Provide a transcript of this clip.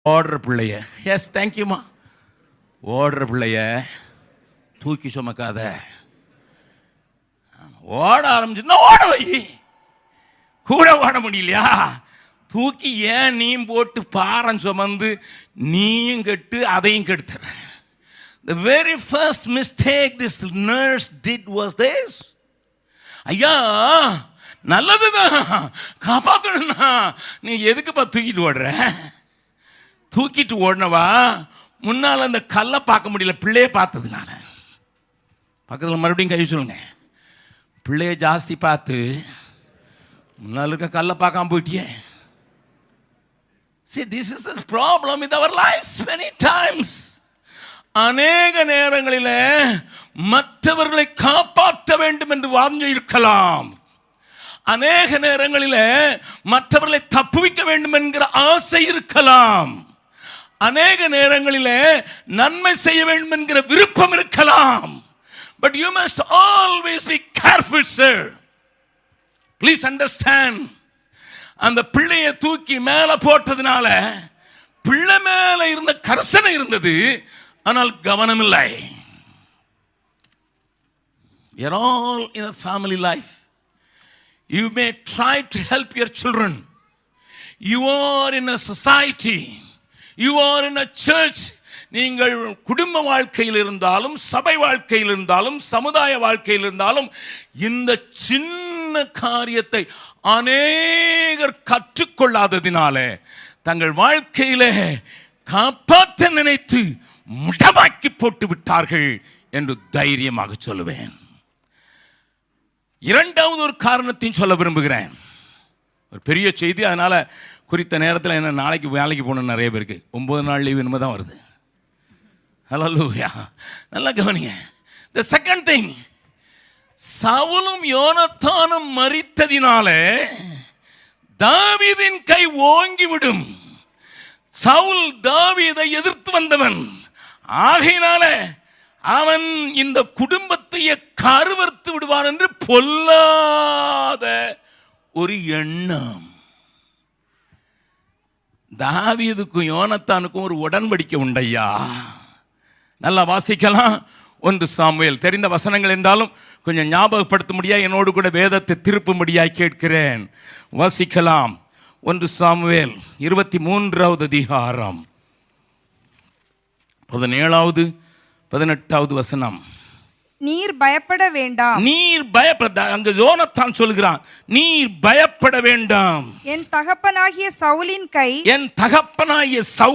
ஓடுற பிள்ளைய, எஸ் தேங்க்யூமா, ஓடுற பிள்ளைய தூக்கி சுமக்காத. ஓட ஆரம்பிச்சுன்னா ஓட வை. கூட ஓட முடியலையா, தூக்கி ஏன் நீ போட்டு பாரம் சுமந்து நீயும் கெட்டு அதையும் கெடுத்துற. The very first mistake this nurse did was this. ஐயா நல்லதுதான், காப்பாத்தணும்னா நீ எதுக்குப்பா தூக்கிட்டு ஓடுற? தூக்கிட்டு ஓடினவா முன்னால் அந்த கல்லை பார்க்க முடியல, பிள்ளைய பார்த்ததுனால. பக்கத்தில் மறுபடியும் கை சொல்லுங்க. பிள்ளைய ஜாஸ்தி பார்த்து முன்னால் இருக்க கல்லை பார்க்காம போயிட்டியே. See, this is the problem with our lives many times. அநேக நேரங்களில் மற்றவர்களை காப்பாற்ற வேண்டும் என்று வாஞ்சை இருக்கலாம். அநேக நேரங்களில் மற்றவர்களை தப்புவிக்க வேண்டும் என்கிற ஆசை இருக்கலாம். அநேக நேரங்களில் நன்மை செய்ய வேண்டும் என்கிற விருப்பம் இருக்கலாம். But you must always be careful, sir. Please understand. அந்த பிள்ளையை தூக்கி மேலே போட்டதுனால பிள்ளை மேல இருந்த கர்சனை இருந்தது, ஆனால் கவனம் இல்லை. We are all in a family life. You may try to help your children. You are in a society. You are in a church. நீங்கள் குடும்ப வாழ்க்கையில் இருந்தாலும், சபை வாழ்க்கையில் இருந்தாலும், சமுதாய வாழ்க்கையில் இருந்தாலும், இந்த சின்ன காரியத்தை அநேகர் கற்றுக்கொள்ளாததினால தங்கள் வாழ்க்கையிலே காப்பாற்ற நினைத்து முடமாக்கி போட்டு விட்டார்கள் என்று தைரியமாக சொல்லுவேன். இரண்டாவது ஒரு காரணத்தையும் சொல்ல விரும்புகிறேன். ஒரு பெரிய செய்தி, அதனால குறித்த நேரத்தில் என்ன நாளைக்கு வேலைக்கு போகணும் நிறைய பேருக்கு. 9 நாள் லீவ் இனிமே தான் வருது. ஹல்லேலூயா. நல்லா கவனிங்க. The second thing, சவுலும் யோனத்தானும் மரித்ததினால தாவீதின் கை ஓங்கிவிடும். சவுல் தாவீதை எதிர்த்து வந்தவன், ஆகையினால அவன் இந்த குடும்பத்தையே கருவறுத்து விடுவான் என்று பொல்லாத ஒரு எண்ணம். தாவீதுக்கும் யோனத்தானுக்கும் ஒரு உடன்படிக்கை உண்டையா. நல்லா வாசிக்கலாம். 1 சாமுவேல். தெரிந்த வசனங்கள் என்றாலும் கொஞ்சம் ஞாபகப்படுத்த முடியா, என்னோடு கூட வேதத்தை திருப்பும்படியாய் கேட்கிறேன். வாசிக்கலாம். 1 சாமுவேல் 23வது அதிகாரம் 17வது 18வது வசனம். நீர் பயப்பட வேண்டாம். நீர் பயப்பட, அங்க யோனத்தான் சொல்கிறான், நீர் பயப்பட வேண்டாம். என் தகப்பனாகிய சவுலின் கை, என் தகப்பனாகிய